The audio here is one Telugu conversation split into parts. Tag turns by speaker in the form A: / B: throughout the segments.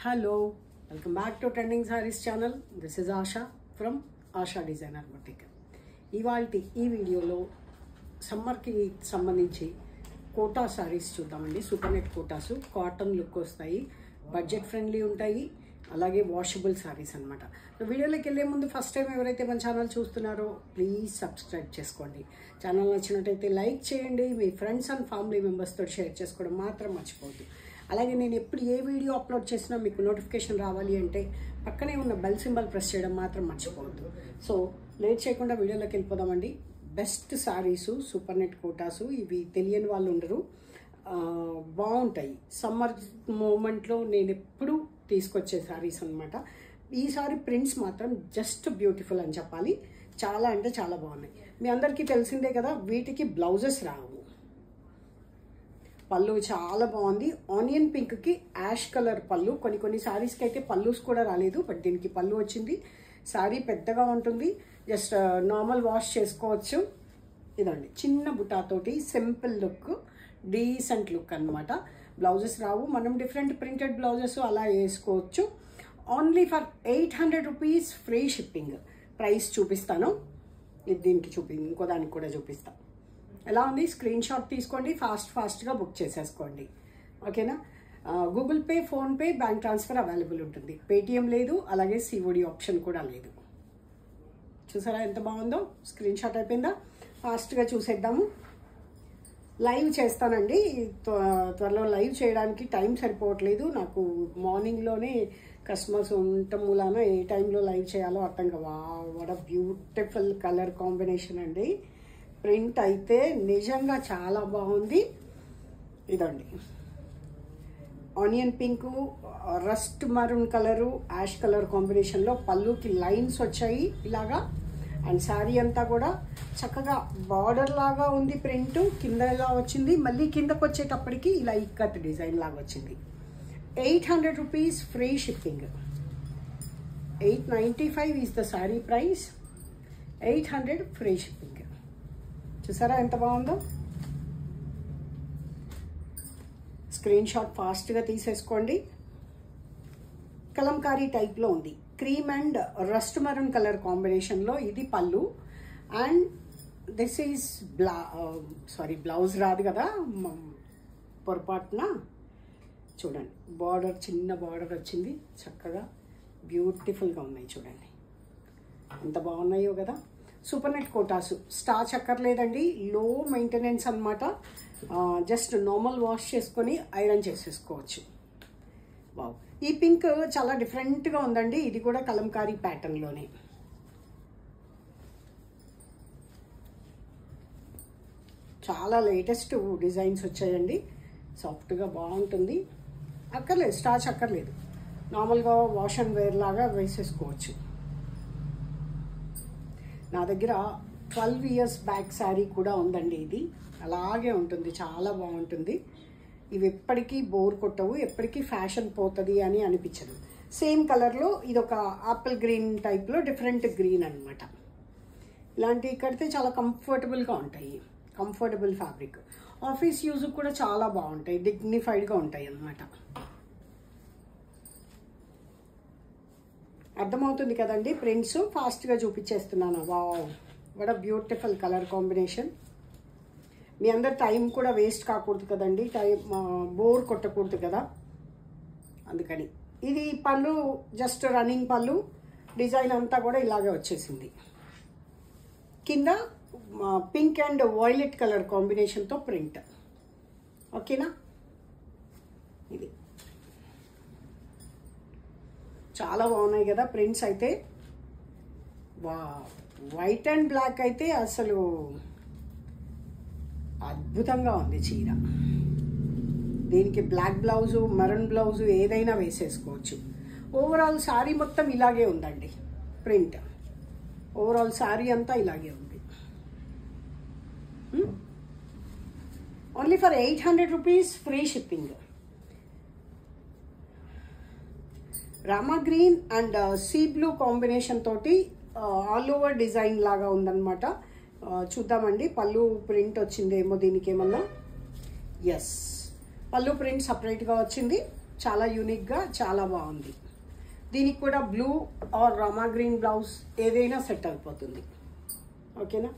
A: Hello, welcome back to Trending Sarees channel. This is Asha from Asha Designer Boutique. ఇవాల్టి ఈ వీడియోలో సమ్మర్కి సంబంధించి కోటా సారీస్ చూద్దామండి. Super net Kotas cotton look వస్తాయి, బడ్జెట్ ఫ్రెండ్లీ ఉంటాయి, అలాగే వాషబుల్ సారీస్ అనమాట. వీడియోలోకి వెళ్ళే ముందు ఫస్ట్ టైం ఎవరైతే మన ఛానల్ చూస్తున్నారో ప్లీజ్ సబ్స్క్రైబ్ చేసుకోండి. ఛానల్ నచ్చినట్టయితే లైక్ చేయండి, మీ ఫ్రెండ్స్ అండ్ ఫ్యామిలీ మెంబర్స్తో షేర్ చేసుకోవడం మాత్రం మర్చిపోవద్దు. అలాగే నేను ఎప్పుడు ఏ వీడియో అప్లోడ్ చేసినా మీకు నోటిఫికేషన్ రావాలి అంటే పక్కనే ఉన్న బెల్ సింబల్ ప్రెస్ చేయడం మాత్రం మర్చిపోవద్దు. సో లేట్ చేయకుండా వీడియోలోకి వెళ్ళిపోదామండి. బెస్ట్ సారీసు సూపర్ నెట్ కోటాసు, ఇవి తెలియని వాళ్ళు ఉండరు, బాగుంటాయి. సమ్మర్ మూమెంట్లో నేను ఎప్పుడు తీసుకొచ్చే సారీస్ అనమాట. ఈసారి ప్రింట్స్ మాత్రం జస్ట్ బ్యూటిఫుల్ అని చెప్పాలి. చాలా అంటే చాలా బాగున్నాయి. మీ అందరికీ తెలిసిందే కదా, వీటికి బ్లౌజెస్ రావు. పళ్ళు చాలా బాగుంది. ఆనియన్ పింక్కి యాష్ కలర్ పళ్ళు. కొన్ని శారీస్కి అయితే పళ్ళుస్ కూడా రాలేదు, బట్ దీనికి పళ్ళు వచ్చింది. శారీ పెద్దగా ఉంటుంది, జస్ట్ నార్మల్ వాష్ చేసుకోవచ్చు. ఇదండి చిన్న బుటాతోటి సింపుల్ లుక్, డీసెంట్ లుక్ అనమాట. బ్లౌజెస్ రావు, మనం డిఫరెంట్ ప్రింటెడ్ బ్లౌజెస్ అలా వేసుకోవచ్చు. Only for 800 rupees free shipping. Price చూపిస్తాను, దీనికి ఇంకో దానికి కూడా చూపిస్తాను. ఎలా ఉంది స్క్రీన్ షాట్ తీసుకోండి, ఫాస్ట్గా బుక్ చేసేసుకోండి, ఓకేనా. Google pay, PhonePe, bank transfer available ఉంటుంది. పేటిఎం లేదు, అలాగే సిఓడి ఆప్షన్ కూడా లేదు. చూసారా ఎంత బాగుందో? స్క్రీన్ షాట్ అయిపోయిందా? ఫాస్ట్గా చూసేద్దాము. లైవ్ చేస్తానండి, త్వరలో లైవ్ చేయడానికి టైం సరిపోవట్లేదు నాకు. మార్నింగ్లోనే కస్టమర్స్ ఉండటం మూలాన ఏ టైంలో లైవ్ చేయాలో అర్థం కాదు. What a beautiful colour combination అండి. ప్రింట్ అయితే నిజంగా చాలా బాగుంది. ఇదండి onion pink, rust maroon colour, ash colour కాంబినేషన్లో పళ్ళుకి లైన్స్ వచ్చాయి ఇలాగా. అండ్ శారీ అంతా కూడా చక్కగా బార్డర్ లాగా ఉంది. ప్రింట్ కింద ఇలా వచ్చింది, మళ్ళీ కిందకు వచ్చేటప్పటికి ఇలా ఇక్కత్ డిజైన్ లాగా వచ్చింది. 800 rupees free shipping. 895 is the sari price, 800 free shipping. చూసారా ఎంత బాగుందో? స్క్రీన్ షాట్ ఫాస్ట్గా తీసేసుకోండి. కలంకారీ టైప్లో ఉంది, cream and rust maroon colour కాంబినేషన్లో. ఇది పళ్ళు అండ్ దిస్ ఈజ్ బ్లౌజ్ రాదు కదా పొరపాటున. చూడండి బార్డర్, చిన్న బార్డర్ వచ్చింది, చక్కగా బ్యూటిఫుల్గా ఉన్నాయి. చూడండి ఎంత బాగున్నాయో కదా. సూపర్ నెట్ కోటాసు స్టార్చ్ అక్కర్లేదండి, లో మెయింటెనెన్స్ అనమాట. జస్ట్ నార్మల్ వాష్ చేసుకొని ఐరన్ చేసేసుకోవచ్చు. వావ్, ఈ పింక్ చాలా డిఫరెంట్గా ఉందండి. ఇది కూడా కలంకారీ ప్యాటర్న్లోనే. చాలా లేటెస్ట్ డిజైన్స్ వచ్చాయండి. సాఫ్ట్గా బాగుంటుంది. అక్కర్లేదు, స్టార్చ్ అక్కర్లేదు, నార్మల్గా వాష్ అండ్ వేర్ లాగా వేసేసుకోవచ్చు. నా దగ్గర 12 ఇయర్స్ బ్యాక్ శారీ కూడా ఉందండి. ఇది అలాగే ఉంటుంది, చాలా బాగుంటుంది. ఇవి ఎప్పటికీ బోర్ కొట్టవు, ఎప్పటికీ ఫ్యాషన్ పోతుంది అని అనిపించదు. సేమ్ కలర్లో ఇది ఒక ఆపిల్ గ్రీన్ టైప్లో డిఫరెంట్ గ్రీన్ అనమాట. ఇలాంటివి కడితే చాలా కంఫర్టబుల్గా ఉంటాయి, కంఫర్టబుల్ ఫ్యాబ్రిక్. ఆఫీస్ యూజ్ కూడా చాలా బాగుంటాయి, డిగ్నిఫైడ్గా ఉంటాయి అన్నమాట. అర్థమవుతుంది కదండి ప్రింట్స్. ఫాస్ట్గా చూపించేస్తున్నాను. Wow, what a beautiful colour combination. మీ అందరు టైం కూడా వేస్ట్ కాకూడదు కదండి, టైం బోర్ కొట్టకూడదు కదా, అందుకని. ఇది పళ్ళు జస్ట్ రన్నింగ్ పళ్ళు, డిజైన్ అంతా కూడా ఇలాగే వచ్చేసింది. కింద పింక్ అండ్ వైలెట్ కలర్ కాంబినేషన్తో ప్రింట్, ఓకేనా. ఇది చాలా బాగున్నాయి కదా ప్రింట్స్ అయితే. వా, వైట్ అండ్ బ్లాక్ అయితే అసలు అద్భుతంగా ఉంది చీర. దీనికి బ్లాక్ బ్లౌజు, మెరూన్ బ్లౌజు ఏదైనా వేసేసుకోవచ్చు. ఓవరాల్ శారీ మొత్తం ఇలాగే ఉందండి ప్రింట్. ఓవరాల్ శారీ అంతా ఇలాగే ఉంది. Only for 800 rupees free shipping. Rama green and sea blue combination తోటి ఆల్ ఓవర్ డిజైన్ లాగా ఉందన్నమాట. చూద్దామండి పళ్ళు ప్రింట్ వచ్చిందేమో దీనికి ఏమన్నా. ఎస్, పళ్ళు ప్రింట్ సపరేట్గా వచ్చింది. చాలా యూనిక్గా చాలా బాగుంది. దీనికి కూడా blue or Rama green blouse ఏదైనా సెట్ అయిపోతుంది. ఓకేనా?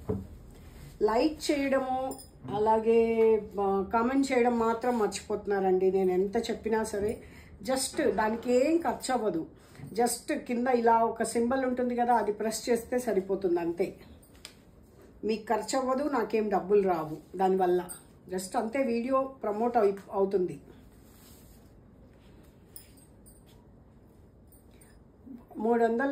A: లైక్ చేయడము అలాగే కామెంట్ చేయడం మాత్రం మర్చిపోతున్నారండి. నేను ఎంత చెప్పినా సరే జస్ట్ దానికి ఏం ఖర్చు అవ్వదు. జస్ట్ కింద ఇలా ఒక సింబల్ ఉంటుంది కదా, అది ప్రెస్ చేస్తే సరిపోతుంది అంతే. మీకు ఖర్చు అవ్వదు, నాకేం డబ్బులు రావు దానివల్ల. జస్ట్ అంతే, వీడియో ప్రమోట్ అవుతుంది. 300,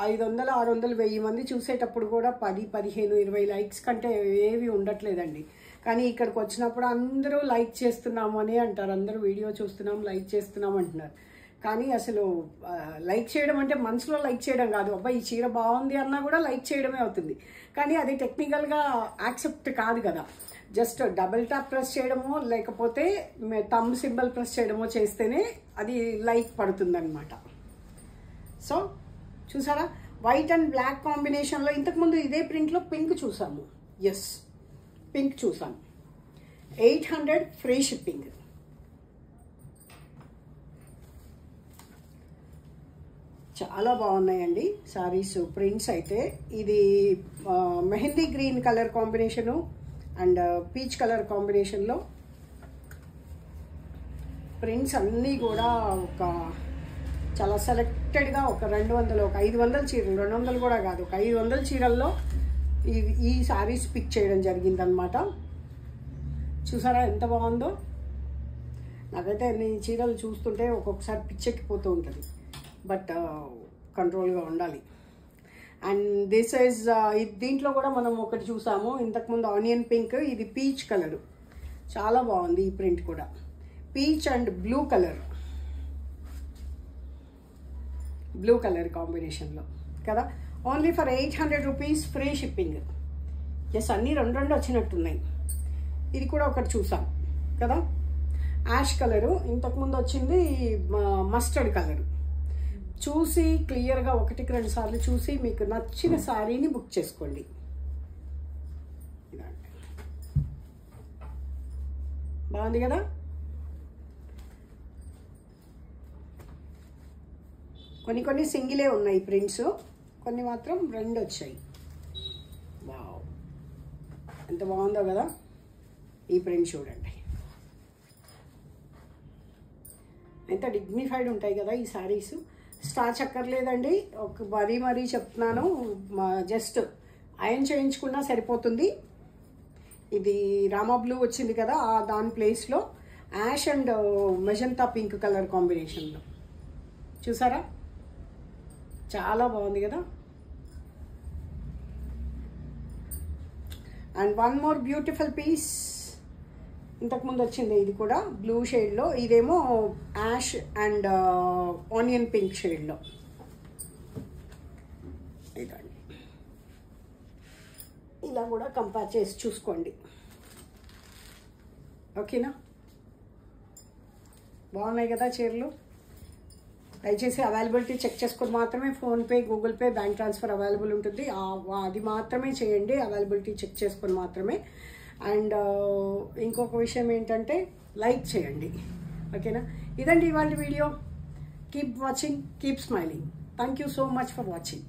A: 500, 600, 1000 మంది చూసేటప్పుడు కూడా 10, 15, 20 లైక్స్ కంటే ఏవి ఉండట్లేదండి. కానీ ఇక్కడికి వచ్చినప్పుడు అందరూ లైక్ చేస్తున్నాము అని అంటారు. అందరూ వీడియో చూస్తున్నాం, లైక్ చేస్తున్నాం అంటున్నారు. కానీ అసలు లైక్ చేయడం అంటే మనసులో లైక్ చేయడం కాదు. అబ్బాయి ఈ చీర బాగుంది అన్నా కూడా లైక్ చేయడమే అవుతుంది. కానీ అది టెక్నికల్గా యాక్సెప్ట్ కాదు కదా. జస్ట్ డబుల్ ట్యాప్ ప్రెస్ చేయడమో లేకపోతే థంబ్ సింబల్ ప్రెస్ చేయడమో చేస్తేనే అది లైక్ పడుతుందన్నమాట. సో చూసారా, వైట్ అండ్ బ్లాక్ కాంబినేషన్లో ఇంతకుముందు ఇదే ప్రింట్లో పింక్ చూసాము. ఎస్, పింక్ చూసాము. 800 ఫ్రీ షిప్పింగ్. చాలా బాగున్నాయండి సారీస్ ప్రింట్స్ అయితే. ఇది mehndi green colour combination and peach colour కాంబినేషన్లో ప్రింట్స్ అన్నీ కూడా ఒక చాలా సెలెక్టెడ్గా ఒక 200, ఒక 500 చీరలు, 200 కూడా కాదు, ఒక 500 చీరల్లో ఈ సారీస్ పిక్ చేయడం జరిగిందనమాట. చూసారా ఎంత బాగుందో? నాకైతే అన్ని చీరలు చూస్తుంటే ఒక్కొక్కసారి పిచ్చెక్కిపోతూ ఉంటుంది. బట్ కంట్రోల్గా ఉండాలి. అండ్ దిస్ ఈజ్ దీంట్లో కూడా మనం ఒకటి చూసాము ఇంతకుముందు, ఆనియన్ పింక్. ఇది పీచ్ కలరు, చాలా బాగుంది ఈ ప్రింట్ కూడా. పీచ్ అండ్ బ్లూ కలర్ కాంబినేషన్లో కదా. Only for 800 rupees free shipping. Yes, అన్నీ 2 వచ్చినట్టున్నాయి. ఇది కూడా ఒకటి చూసాం కదా, యాష్ కలరు. ఇంతకుముందు వచ్చింది మస్టర్డ్ కలరు. చూసి క్లియర్గా 1-2 సార్లు చూసి మీకు నచ్చిన శారీని బుక్ చేసుకోండి. బాగుంది కదా. కొన్ని సింగిలే ఉన్నాయి ప్రింట్స్, కొన్ని మాత్రం 2 వచ్చాయి. వావ్, ఎంత బాగుందో కదా. ఈ ప్రింట్ చూడండి, ఎంత డిగ్నిఫైడ్ ఉంటాయి కదా ఈ శారీస్. స్టార్చ్ అక్కర్లేదండి, ఒక మరీ చెప్తున్నాను. జస్ట్ ఐరన్ చేయించుకున్నా సరిపోతుంది. ఇది రామా బ్లూ వచ్చింది కదా, దాని ప్లేస్లో ash and magenta pink colour కాంబినేషన్లో చూసారా, చాలా బాగుంది కదా. And one more beautiful piece ఇంతకుముందు వచ్చింది, ఇది కూడా బ్లూ షేడ్లో. ఇదేమో యాష్ అండ్ ఆనియన్ పింక్ షేడ్లో. ఇదండి, ఇలా కూడా కంపేర్ చేసి చూసుకోండి. ఓకేనా, బాగున్నాయి కదా చీరలు. దయచేసి అవైలబిలిటీ చెక్ చేసుకొని మాత్రమే PhonePe, Google pay, bank transfer available ఉంటుంది. అది మాత్రమే చేయండి, అవైలబిలిటీ చెక్ చేసుకొని మాత్రమే. అండ్ ఇంకొక విషయం ఏంటంటే లైక్ చేయండి. ఓకేనా, ఇదండి ఇవాళ video. Keep watching, keep smiling. Thank you so much for watching.